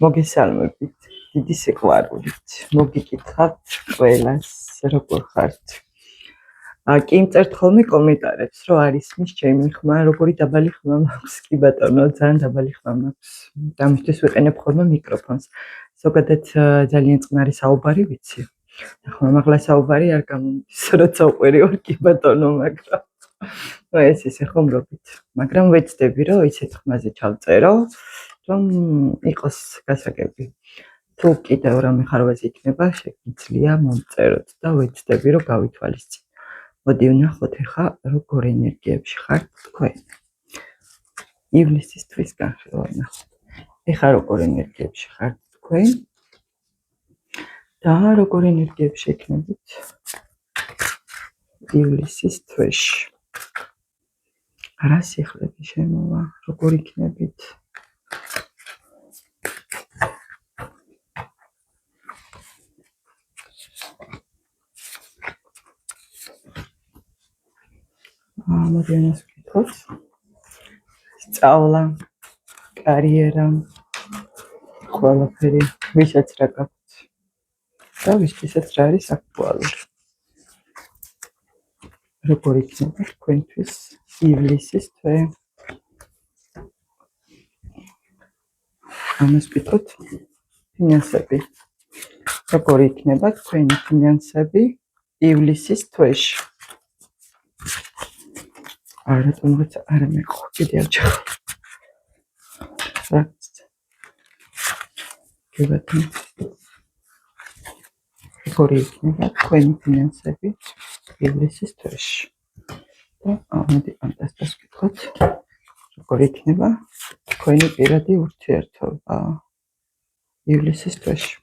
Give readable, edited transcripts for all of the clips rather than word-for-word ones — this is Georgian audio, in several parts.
მოგესალმებით, დიდი სიყვარულით. მოგიკითხავთ ყველას, როგორ ხართ. კი მწერთ ხოლმე კომენტარებს, რომ არის მის ჩემი ხმა, როგორი დაბალი ხმა მაქვს, კი ბატონო, ძალიან დაბალი ხმა მაქვს. ამისთვის ვიყენებ ხოლმე მიკროფონს. ზოგადად ძალიან წყნარი საუბარი ვიცი. ახლა მაღლა საუბარი არ გამომდის, როცა უყვირი ვარ, კი ბატონო, მაგრამ ეს ისე ხომრობით. მაგრამ ვეცდები, რომ ისეთ ხმაზე ჩავწერო, რომ იყოს გასაგები. თუ კიდევ რამე ხარვაზი იქნება, შეგიძლია მომწეროთ და ვეცდები, რომ გავითვალისწინო. მოდი ვნახოთ ახლა როგორ ენერგიებში ხართ თქვენ. ივლისის თვის განხილვა ვნახოთ. ახლა როგორ ენერგიებში ხართ თქვენ და როგორ ენერგიებში იქნებით ივლისის თვეში. რა სიხლები შემოვა, როგორ იქნებით? მოდი ამას ვკითხოთ. სწავლა, კარიერა, ყველაფერი, ვისაც რა გაქვთ და ვისთვისაც რა არის აქტუალური. როგორ იქნება თქვენთვის ივლისის თვე? ამას ვკითხოთ. ფინანსები. როგორ იქნება თქვენი ფინანსები ივლისის თვეში? რატომღაც არ მეყო, კიდე აჩახ. კი ბატონო. როგორ იქნება თქვენი ფინანსები ივლისის თვეში? მოდი ამას ვკითხოთ. როგორ იქნება თქვენი პირადი ურთიერთობა ივლისის თვეში?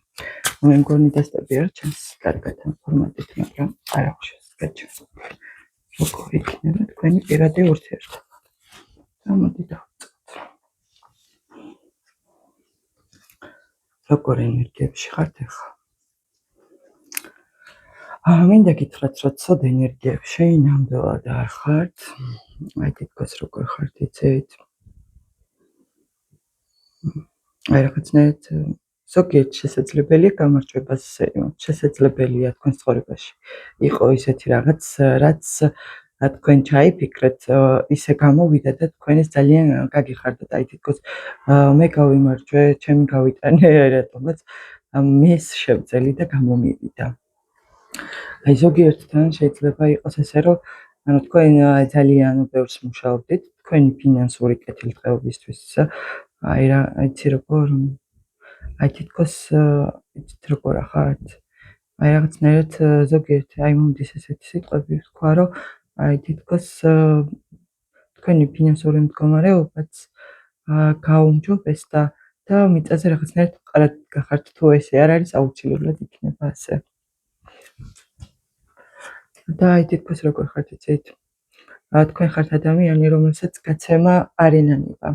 მე მგონი დასტები არ ჩანს კარგად ამ ფორმატით, მაგრამ არ აქვს გაჩვენა. როგორ იქნება თქვენი პირადი ურთიერთობა? და მოდი დავწეროთ. როგორ ენერგიებში ხართ ახლა? მინდა გითხრათ, რომ ცოტა ენერგიებში ნამდვილად არ ხართ. აი თითქოს როგორ ხართ იცით? აი რაღაცნაირად ზოგიერთ შესაძლებელია გამარჯვებას იმათ, შესაძლებელია თქვენ ცხოვრებაში იყო ისეთი რაღაც, რაც თქვენ ჩაიფიქრეთ, ისე გამოვიდა და თქვენ ეს ძალიან გაგიხარდათ. აი თითქოს მე გავიმარჯვე, ჩემი გავიტანე რატომაც მეს შევწელი და გამომივიდა. აი ზოგიერთთან შეიძლება იყოს ესე, რომ თქვენ ძალიან ბევრს მუშაობდით თქვენი ფინანსური კეთილდღეობისთვის. აი რა, იცი როგორ აი თითქოს იცით როგორ ახართ? აი რაღაცნაირად ზოგიერთი აი მომდის ესეთი სიტყვები ვთქვა, რომ აი თითქოს თქვენი ფინანსური მდგომარეობაც გაუმჯობეს და მიწაზე რაღაცნაირად მყარად გახართ, თუ ესე არ არის, აუცილებლად იქნება ასე. და აი თითქოს როგორ ხართ იცით? თქვენ ხართ ადამიანი, რომელსაც გაცემა არ ენანება.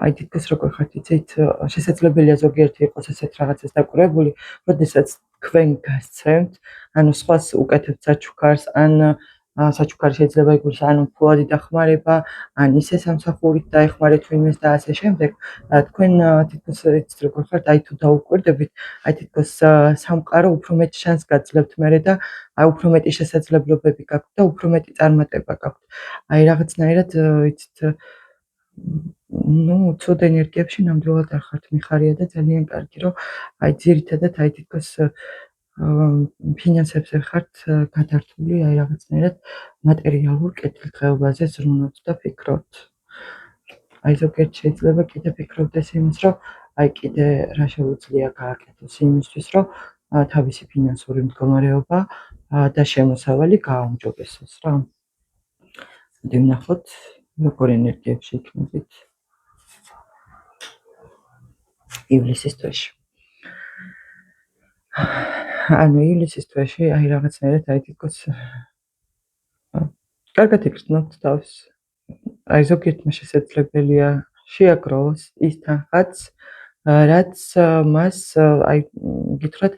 აი თითქოს როგორ ხართ იცით? შესაძლებელია ზოგიერთი იყოს ესეთ რაღაცას დაკვირვებული, როდესაც თქვენ გასცემთ, ანუ სხვას უკეთებთ საჩუქარს, ან საჩუქარი შეიძლება იყოს ანუ ფულადი დახმარება, ან ისე სამსახურით დაეხმარეთ ვინმეს და ასე შემდეგ. თქვენ თითქოს იცით როგორ ხართ, აი თუ დაუკვირდებით, აი თითქოს სამყარო უფრო მეტ შანსს გაძლევთ მერე და აი უფრო მეტი შესაძლებლობები გაქვთ და უფრო მეტი წარმატება გაქვთ. აი რაღაცნაირად იცით ცუდ ენერგიებში ნამდვილად არ ხართ, მიხარია და ძალიან კარგი, რომ აი ძირითადად აი თითქოს ფინანსებზე ხართ გადართული, აი რაღაცნაირად მატერიალურ კეთილდღეობაზე ზრუნავთ და ფიქრობთ. აი ზოგიერთ შეიძლება კიდე ფიქრობდეს იმას, რომ აი კიდე რა შეუძლია გააკეთოს იმისთვის, რომ თავისი ფინანსური მდგომარეობა და შემოსავალი გააუმჯობესოს რა. მოდი ვნახოთ, როგორ ენერგიებში იქნებით ივლისის თვეში. ანუ ივლისის თვეში აი რაღაცნაირად აი თითქოს კარგად იგრძნოთ თავს. აი ზოგიერთმა შესაძლებელია შეაგროვოს ის თანხაც, რაც მას აი გითხრათ,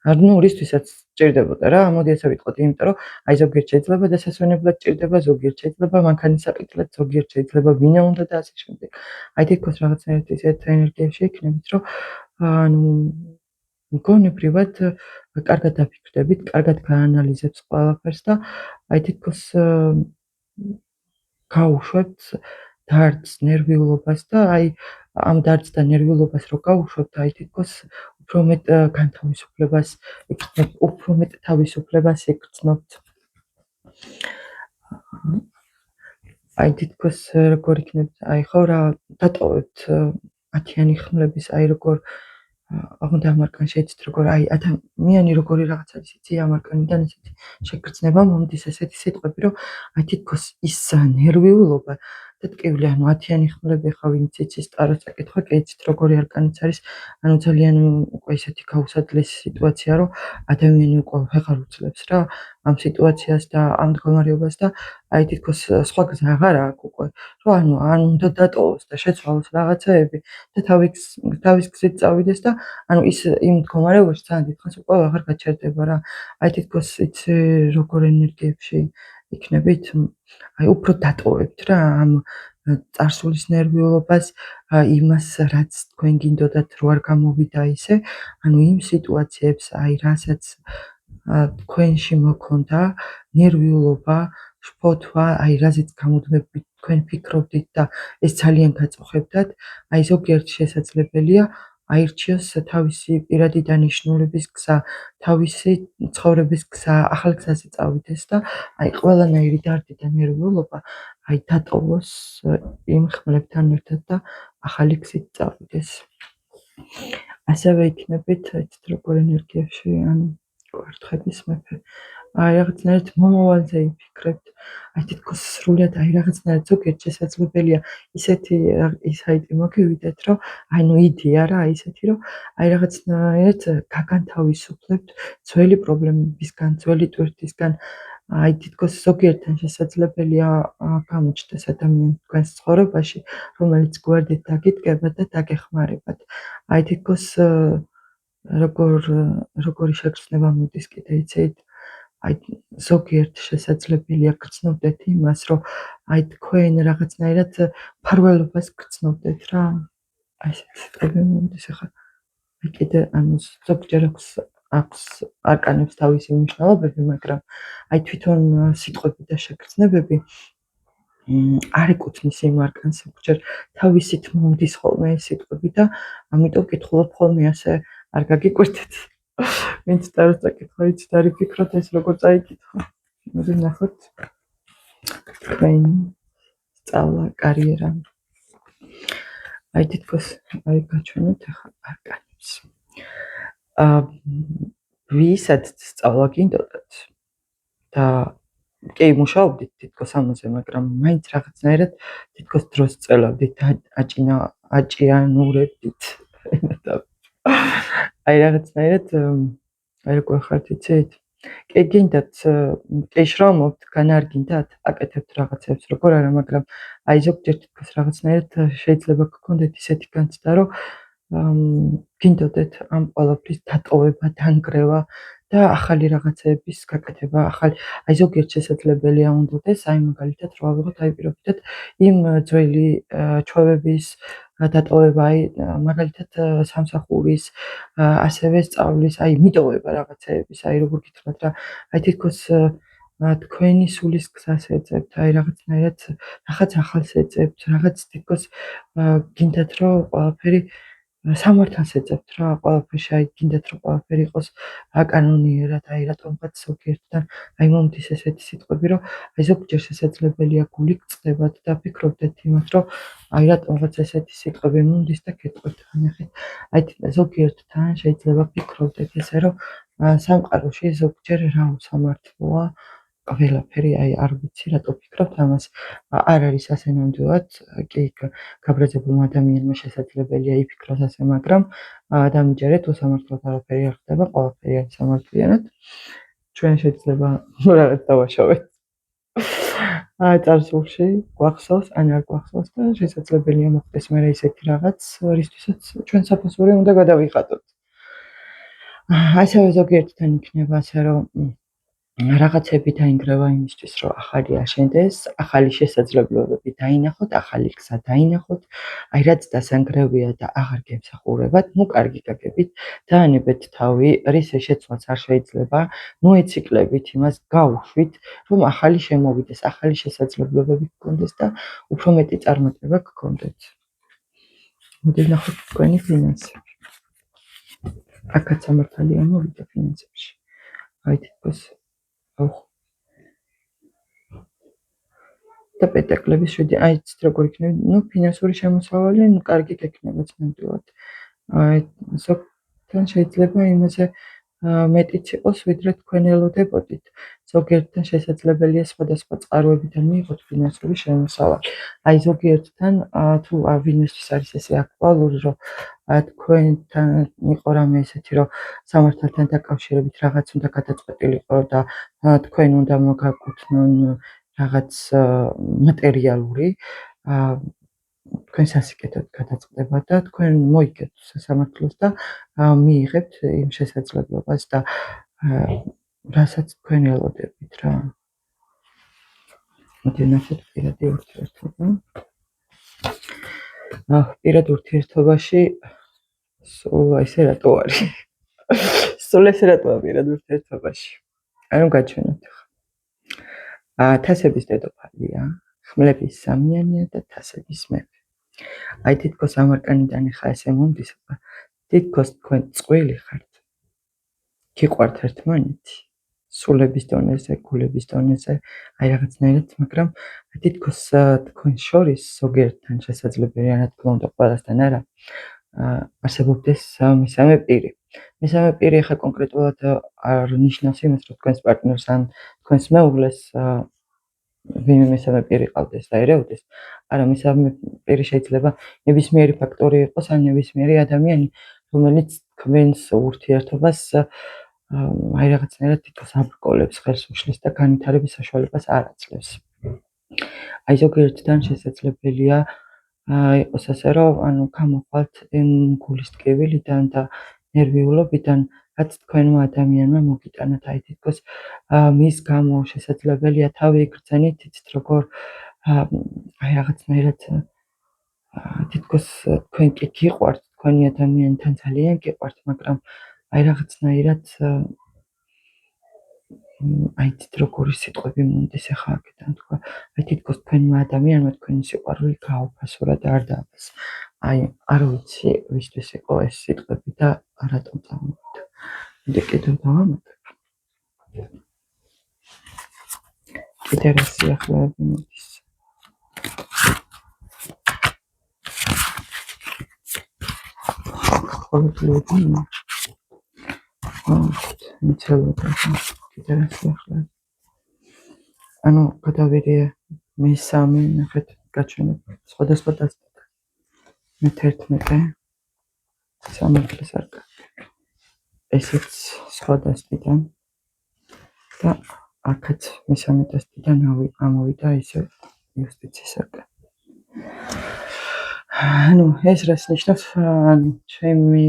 რისთვისაც ჭირდებოდა რა. მოდი ასე ვიტყოთ, იმიტომ რომ აი ზოგიერთ შეიძლება დასასვენებლად ჭირდება, ზოგიერთ შეიძლება მანქანისაყიდლად, ზოგიერთ შეიძლება ვინა უნდა და ასე შემდეგ. აი თითქოს რაღაცნაირად ისეთ ენერგიებში იქნებით, რომ ანუ მგონებრივად კარგად დაფიქრდებით, კარგად გაანალიზებს ყველაფერს და აი თითქოს გავუშვებთ დარდს, ნერვიულობას და აი ამ დარდს და ნერვიულობას რო გავუშვებთ, აი თითქოს უფრო მეტ განთავისუფლებას იგრძნობთ, უფრო მეტ თავისუფლებას იგრძნობთ. აი თითქოს როგორ იქნებ, აი ხო რა დატოვებთ 10-იანი ხმლების, აი როგორ აღუნდა ამარკან შეიცით როგორ აი ადამიანი როგორი რაღაც არის იცი ამარკანიდან ესეთი შეგრძნება მომდის ესეთი სიტყვები რომ აი თითქოს ის ნერვიულობა და ტკივილი ანუ 10-იანი ხმლები ხა ვინც იცის ტაროს წაკითხვა კი იცით როგორი არკანიც არის ანუ ძალიან უკვე ესეთი გაუსაძლესი სიტუაცია რომ ადამიანი უკვე ვეღარ უძლებს რა ამ სიტუაციას და ამ მდგომარეობას და აი თითქოს სხვა გზა აღარ აქვს უკვე რომ ანუ უნდა დატოვოს და შეცვალოს რაღაცეები და თავის გზით წავიდეს და ანუ ის იმ მდგომარეობაში ძალიან დიდხანს უკვე აღარ გაჩერდება რა. აი თითქოს იცი როგორ ენერგიებში იქნებით, აი უფრო დატოვებთ რა ამ წარსულის ნერვიულობას, იმას რაც თქვენ გინდოდათ რო არ გამოვიდა ისე, ანუ იმ სიტუაციებს, აი რასაც თქვენში მოქონდა ნერვიულობა, შფოთვა, აი რაზეც გამუდმებით თქვენ ფიქრობდით და ეს ძალიან გაწუხებდათ, აი ზოგიერთ შესაძლებელია აირჩიოს თავისი პირადი დანიშნულების გზა, თავისი ცხოვრების გზა, ახალ გზაზე წავიდეს და აი ყველანაირი დარდი და ნერვიულობა აი დატოვოს იმ ხმლებთან ერთად და ახალი გზით წავიდეს. ასევე იქნებით იცით როგორ ენერგიებში ანუ კვერთხების მეფე აი რაღაცნაირად მომავალზე იფიქრებთ აი თითქოს სრულად აი რაღაცნაირად ზოგიერთ შესაძლებელია ისეთი საიტი მოგივიდეთ რომ აი ნუ იდეა რა აი ესეთი რომ აი რაღაცნაირად გაგანთავისუფლებთ ძველი პრობლემებისგან, ძველი ტვირთისგან აი თითქოს ზოგიერთთან შესაძლებელია გამოჩნდეს ადამიანი თქვენს ცხოვრებაში რომელიც გვერდით დაგიდგება და დაგეხმარებათ აი თითქოს როგორი შეგრძნება მოდის კიდე იცით აი ზოგიერთ შესაძლებელია გრძნობდეთ იმას რომ აი თქვენ რაღაცნაირად ფარველობას გრძნობდეთ რა აი ესეთი სიტყვები მომდის ახლა აი კიდე ანუ ზოგჯერ აქვს არკანებს თავისი მნიშვნელობები მაგრამ აი თვითონ სიტყვები და შეგრძნებები არ ეკუთვნის იმ არკანს ზოგჯერ თავისით მომდის ხოლმე ეს სიტყვები და ამიტომ კითხულობ ხოლმე ასე არ გაგიკვირდეთ ვინც ტაროს წაკითხვა იცით არ იფიქროთ ეს როგორ წაიკითხა მოდი ნახოთ თქვენი სწავლა კარიერა აი თითქოს აი გაჩვენოთ ახლა არკანებს ვისაც სწავლა გინდოდათ და კი მუშაობდით თითქოს ამაზე, მაგრამ მაინც რაღაცნაირად თითქოს დროს წელავდით, აჭიანურებდით. აი რაღაცნაირად აი როგორ ხართ იცით? კი გინდათ, კი შრომობთ, განარგინდათ, აკეთებთ რაღაცებს, როგორ არა, მაგრამ აი ზოგჯერ თითქოს რაღაცნაირად შეიძლება გქონდეთ ისეთი განცდა, რომ გინდოდეთ ამ ყველაფრის დატოვება, დანგრევა და ახალი რაღაცების გაკეთება, აი ზოგიერთ შესაძლებელია უნდოდეს, აი მაგალითად რო ავიღოთ, აი პირობითად იმ ძველი ჩვევების დატოვება, აი მაგალითად სამსახურის, ასევე სწავლის, აი მიტოვება რაღაცეების, აი როგორ გითხრათ რა, აი თითქოს თქვენი სულის გზას ეძებთ, აი რაღაცნაირად რაღაც ახალს ეძებთ, რაღაც თითქოს გინდათ რომ ყველაფერი სამართალს ეძებთ რა ყველაფერში, აი გინდათ რომ ყველაფერი იყოს აკანონიერად, აი რატომღაც ზოგიერთთან აი მომდის ესეთი სიტყვები, რომ აი ზოგჯერ შესაძლებელია გული გწყდებათ და ფიქრობდეთ იმას, რომ აი რატომღაც ესეთი სიტყვები მომდის და გეტყვით ნახეთ. აი ზოგიერთთან შეიძლება ფიქრობდეთ ესე, რომ სამყაროში ზოგჯერ რა უსამართლოა ყველაფერი აი არ ვიცი რატო ფიქრობთ ამას არ არის ასე ნამდვილად კი გაბრაზებულმა ადამიანმა შესაძლებელია იფიქროს ასე მაგრამ დამიჯერეთ უსამართლოდ არაფერი არ ხდება ყველაფერი არის სამართლიანად ჩვენ შეიძლება რაღაც დავაშავეთ წარსულში გვახსოვს ან არ გვახსოვს და შესაძლებელია მოხდეს მე ისეთი რაღაც რისთვისაც ჩვენ საფასური უნდა გადავიხატოთ ასევე ზოგიერთთან იქნება ასე რომ რაღაცები დაინგრევა იმისთვის, რომ ახალი აშენდეს, ახალი შესაძლებლობები დაინახოთ, ახალი გზა დაინახოთ, აი რაც დასანგრევია და აღარ გემსახურებათ, ნუ კარგი გაგებით, დაანებეთ თავი, რისი შეცვლაც არ შეიძლება, ნუ ეციკლებით იმას გავუშვით, რომ ახალი შემოვიდეს, ახალი შესაძლებლობები გქონდეს და უფრო მეტი წარმატება გქონდეთ. მოდით ნახოთ თქვენი ფინანსები. აქაც სამართალია მოვიდა ფინანსებში. აი თითქოს და პენტაკლების 7 აი იცით როგორ იქნება, ნუ ფინანსური შემოსავალი, ნუ კარგი გექნებათ ნამდვილად. აი ზოგთან შეიძლება იმაზე მეტიც იყოს, ვიდრე თქვენ ელოდებოდით. ზოგიერთთან შესაძლებელია სხვადასხვა წყაროებიდან მიიღოთ ფინანსური შემოსავალი. აი ზოგიერთთან თუ ვინმესთვის არის ესე აქტუალური, რომ თქვენთან იყო რამე ესეთი, რომ სამართალთან დაკავშირებით რაღაც უნდა გადაწყვეტილიყო და თქვენ უნდა მოგაკუთვნონ რაღაც მატერიალური თქვენ სასიკეთოდ გადაწყდება და თქვენ მოიგეთ სასამართლოს და მიიღებთ იმ შესაძლებლობას და რასაც თქვენ ელოდებით რა. მოდი ნახოთ პირადი ურთიერთობა. პირად ურთიერთობაში სულ ესე რატო არის? სულ ესე რატოა პირად ურთიერთობაში? ანუ გაჩვენოთ ახლა. თასების დედოფალია, ხმლების სამიანია და თასების მეფე. აი თითქოს ამ არკანიდან ხა ესე მომდის, თითქოს თქვენ წყვილი ხართ. გიყვართ ერთმანეთი, სულების დონეზე, გულების დონეზე, აი რაღაცნაირად, მაგრამ თითქოს თქვენ შორის ზოგიერთთან შესაძლებელია, რა თქმა უნდა, ყველასთან არა, არსებობდეს მესამე პირი. მესამე პირი ხა კონკრეტულად არ ნიშნავს იმას, რომ თქვენს პარტნიორს ან თქვენს მეუღლეს ვინმე მესამე პირი ყავდეს და ერეოდეს, არა მესამე პირი შეიძლება ნებისმიერი ფაქტორი იყოს, ან ნებისმიერი ადამიანი, რომელიც თქვენს ურთიერთობას აი რაღაცნაირად თითქოს აბრკოლებს, ხელს უშლის და განვითარების საშუალებას არ აძლევს. აი ზოგიერთთან შესაძლებელია იყოს ასე, რომ ანუ გამოხვალთ იმ გულის ტკივილიდან და ნერვიულობიდან, რაც თქვენმა ადამიანმა მოგიტანათ. აი თითქოს მის გამო შესაძლებელია თავი იგრძენით, იცით როგორ აი რაღაცნაირად თითქოს თქვენ კი გიყვართ, თქვენი ადამიანთან ძალიან გიყვართ, მაგრამ აი რაღაცნაირად აი იცით როგორი სიტყვები მომდის ახლა აქედან თქვა, აი თითქოს თქვენმა ადამიანმა თქვენი სიყვარული გააუფასურა და არ დააფასა. აი არ ვიცი ვისთვის იყო ეს სიტყვები და რატომ წამოვიდა. მე კიდევ დავამატებ. კიდე რა სიახლეები მოდის. ყოველდღიური მიცელოდა კიდე რა სიახლეები. ანუ გადავიდე მესამე ნახეთ გაჩვენებ სხვადასხვა დასტატა. მე-11 სამართლის არკანი. ესეც სხვა დასტიდან და აქაც მესამე დასტიდან ამოვიდა ისე იუსტიციის არკანი. ანუ ეს რას ნიშნავს? ანუ ჩემი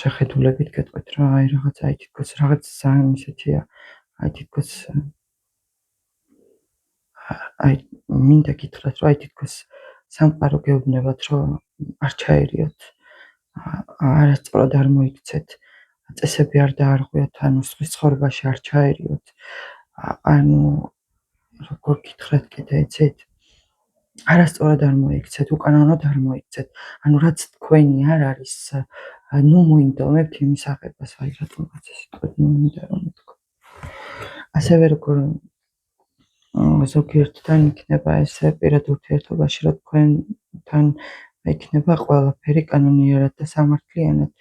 შეხედულებით გეტყვით რა, აი რაღაც აი თითქოს რაღაც ძალიან ისეთია, აი თითქოს აი მინდა გითხრათ, რომ აი თითქოს სამყარო გეუბნებათ, რომ არ ჩაერიოთ, არასწორად არ მოიქცეთ, წესები არ დაარღვიოთ, ანუ სხვის ცხოვრებაში არ ჩაერიოთ, ანუ როგორ გითხრათ კიდე იცით? არასწორად არ მოიქცეთ, უკანონოდ არ მოიქცეთ, ანუ რაც თქვენი არ არის, ნუ მოინდომებთ იმის აღებას, აი რატომღაც ეს სიტყვები მინდა რომ მეთქვა. ასევე როგორ ზოგიერთთან იქნება ესე პირად ურთიერთობაში, რომ თქვენთან იქნება ყველაფერი კანონიერად და სამართლიანად.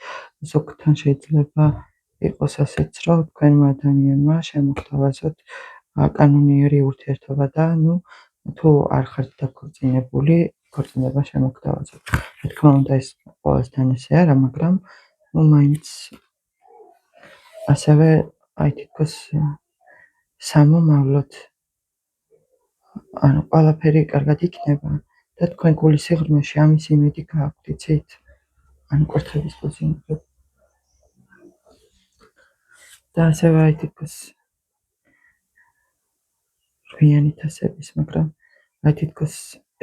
ზოგთან შეიძლება იყოს ასეც, რომ თქვენმა ადამიანმა შემოგთავაზოთ კანონიერი ურთიერთობა და ნუ თუ არ ხართ დაქორწინებული, ქორწინება შემოგთავაზოთ. რა თქმა უნდა ეს ყველასთან ესე არა, მაგრამ ნუ მაინც ასევე აი თითქოს სამომავლოდ ანუ ყველაფერი კარგად იქნება და თქვენ გულის სიღრმეში ამის იმედი გააქვთ, იცით? ანუ კვერთხების პოზიციაზე. და ასევე აი თითქოს რვიანი თასების, მაგრამ აი თითქოს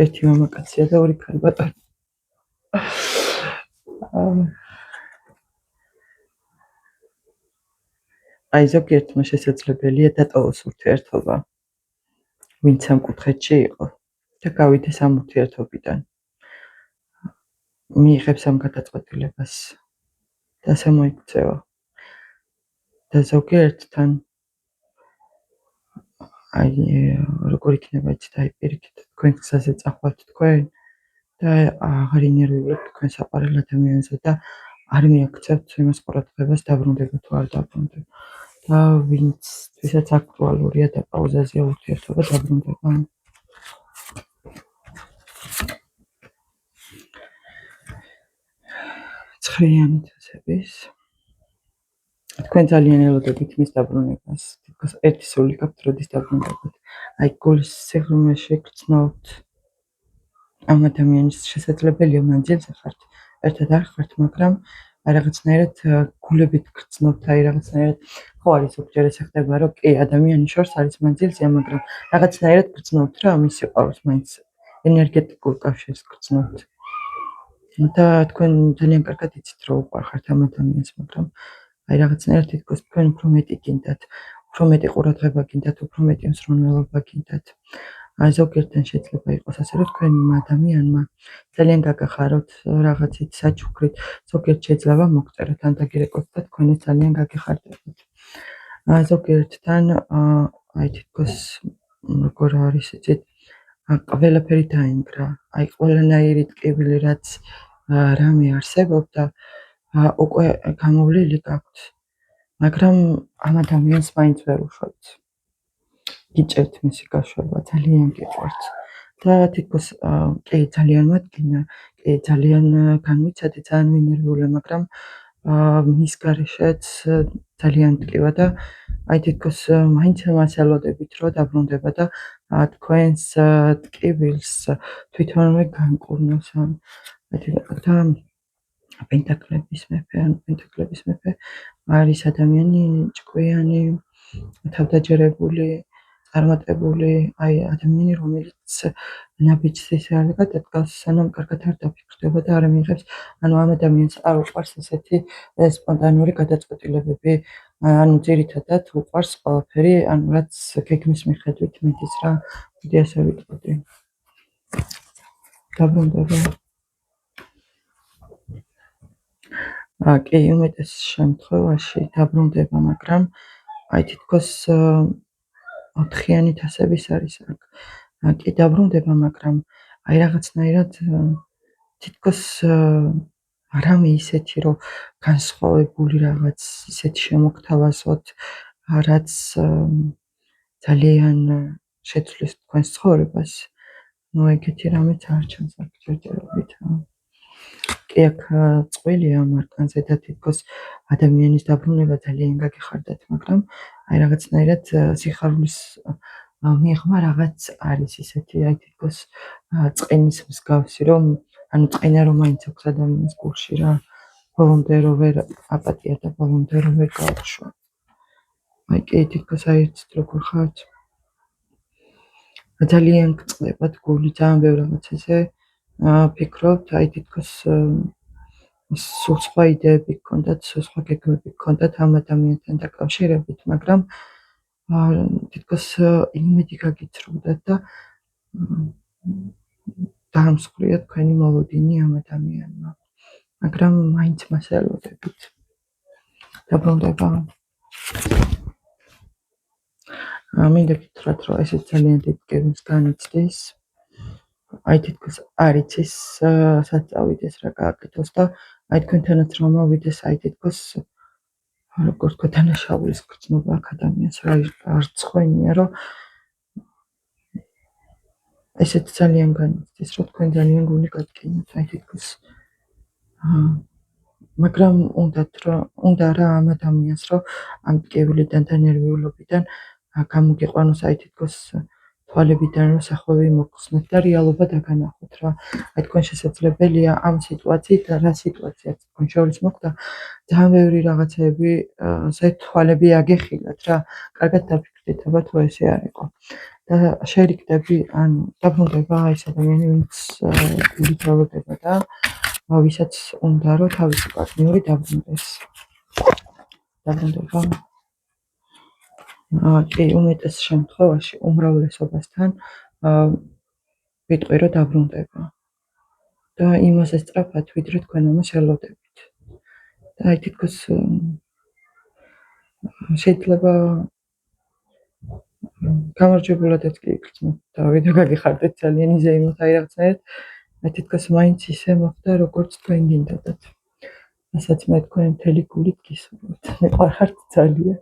ერთი მამაკაცია და ორი ქალბატონი. აი ზოგიერთმა შესაძლებელია დატოვოს ურთიერთობა, ვინც სამკუთხედში იყო და გავიდეს ამ ურთიერთობიდან. მიიღებს ამ გადაწყვეტილებას და ასე მოიქცევა. და ზოგიერთთან აი როგორ იქნება იცით, აი პირიქით თქვენ გზაზე წახვალთ თქვენ და აღარ ინერვიულობთ თქვენს საყვარელ ადამიანზე და არ მიაქცევთ იმას ყურადღებას დაბრუნდება თუ არ დაბრუნდება. და ვინცთვისაც აქტუალურია და პაუზაზეა ურთიერთობა დაბრუნდება. ცხრიანი თასების. თქვენ ძალიან ელოდებით მის დაბრუნებას. თითქოს ერთი სული გაქვთ, როდის დაბრუნდებათ. აი გულის სიღრმეში გრძნობთ ამ ადამიანის შესაძლებელია მანძილზე ხართ, ერთად არ ხართ, მაგრამ აი რაღაცნაირად გულებით გრძნობთ, აი რაღაცნაირად ხო არის ზოგჯერ ესე ხდება, რომ კი ადამიანის შორს არის მანძილზეა, მაგრამ რაღაცნაირად გრძნობთ რა ამის სიყვარულს მაინც ენერგეტიკულ კავშირს გრძნობთ. და თქვენ ძალიან კარგად იცით რომ უყვარხართ ამ ადამიანს, მაგრამ აი რაღაცნაირად თითქოს თქვენ უფრო მეტი გინდათ, უფრო მეტი ყურადღება გინდათ, უფრო მეტი მსრუნველობა გინდათ. აი ზოგიერთთან შეიძლება იყოს ასე, რომ თქვენ იმ ადამიანმა ძალიან გაგახაროთ რაღაცით საჩუქრით, ზოგიერთ შეიძლება მოგწეროთ ან დაგირეკოთ და თქვენი ძალიან გაგეხარდებათ. ზოგიერთთან აი თითქოს როგორ არის იცით, ყველაფერი დაინგრა, აი ყველანაირი ტკივილი რაც რამე არსებობდა უკვე გამოვლილი გაქვთ, მაგრამ ამ ადამიანს მაინც ვერ უშვებთ. გიჭერთ მისი გაშვება, ძალიან გიყვართ და თითქოს კი ძალიან მადგინა, კი ძალიან განვიცადე, ძალიან მინერვიულე, მაგრამ მის გარეშეც ძალიან მტკივა და აი თითქოს მაინც მას ელოდებით რომ დაბრუნდება და თქვენს ტკივილს თვითონვე განკურნოს. და პენტაკლების მეფე არის ადამიანი ჭკვიანი, თავდაჯერებული, წარმატებული, აი ადამიანი, რომელიც ნაბიჯს არ გადადგას, სანამ კარგად არ დაფიქრდება და არ მიიღებს, ანუ ამ ადამიანს არ უყვარს ესეთი სპონტანური გადაწყვეტილებები, ანუ ძირითადად უყვარს ყველაფერი, ანუ რაც გეგმის მიხედვით მიდის რა, მოდი ასე ვიტყოდი. დაბრუნდება. კი, უმეტეს შემთხვევაში დაბრუნდება, მაგრამ აი თითქოს 4-იანი თასების არის აქ. კი დაბრუნდება, მაგრამ აი რაღაცნაირად თითქოს რამე ისეთი, რომ განსხვავებული რაღაც ისეთი შემოგთავაზოთ, რაც ძალიან შეცვლის თქვენს ცხოვრებას. ნუ ეგეთი რამეც არ ჩანს აქ ჯერჯერობით. კი აქ წყვილია მარკანზე და თითქოს ადამიანის დაბრუნება ძალიან გაგეხარდათ, მაგრამ აი რაღაცნაირად სიხარულის მიღმა რაღაც არის ისეთი, აი თითქოს წყინის მსგავსი, რომ ანუ წყინა რომ მაინც აქვს ადამიანის გულში რა, ბოლომდე რომ ვერ აპატია და ბოლომდე რომ ვერ გაუშვა. აი კი თითქოს აი იცით როგორ ხართ. ძალიან გწყდებათ გული, ძალიან ბევრ რაღაცაზე ფიქრობთ, აი თითქოს სულ სხვა იდეები გქონდათ, სულ სხვა გეგმები გქონდათ ამ ადამიანთან დაკავშირებით, მაგრამ თითქოს იმედი გაგიცრუგდათ და დაამსხვრია თქვენი მოლოდინი ამ ადამიანმა, მაგრამ მაინც მას ელოდებით. დაბრუნდება. მინდა გითხრათ, რომ ესეც ძალიან დიდ გეგმს განიცდის. აი თითქოს არ იცის სად წავიდეს, რა გააკეთოს და აი თქვენთანაც რომ მოვიდეს, აი თითქოს როგორ თქვა დანაშაულის გრძნობა აქ ადამიანს რა არ ცხვენია, რომ ესეც ძალიან განიცდის, რომ თქვენ ძალიან გული გადგინოთ, აი თითქოს მაგრამ უნდა რა ამ ადამიანს, რომ ამ ტკივილიდან და ნერვიულობიდან გამოგიყვანოს, აი თითქოს თვალებიდან რომ სახვევი მოხსნათ და რეალობა დაგანახოთ რა. აი თქვენ შესაძლებელია ამ სიტუაციით რა სიტუაციაც თქვენ შორის მოხდა, ძალიან ბევრი რაღაცები თვალები აგეხილათ რა. კარგად დაფიქრდით, აბა თუ ესე არ იყო. და შერიგდები, ანუ დაბრუნდება ეს ადამიანი, ვინც გულით ელოდება და ვისაც უნდა რომ თავისი პარტნიორი დაბრუნდეს. დაბრუნდება. კი, უმეტეს შემთხვევაში, უმრავლესობასთან ვიტყვი, რომ დაბრუნდება. და იმაზე სწრაფად, ვიდრე თქვენ ამას ელოდებით. და აი თითქოს შეიძლება გამარჯვებულადაც კი იქცნოთ და გაგიხარდეთ ძალიან იზეიმოთ აი რაღაცნაირად. აი თითქოს მაინც ისე მოხდა, როგორც თქვენ გინდოდათ. რასაც მე თქვენ მთელი გულით გისურვებთ. მეყვარხართ ძალიან.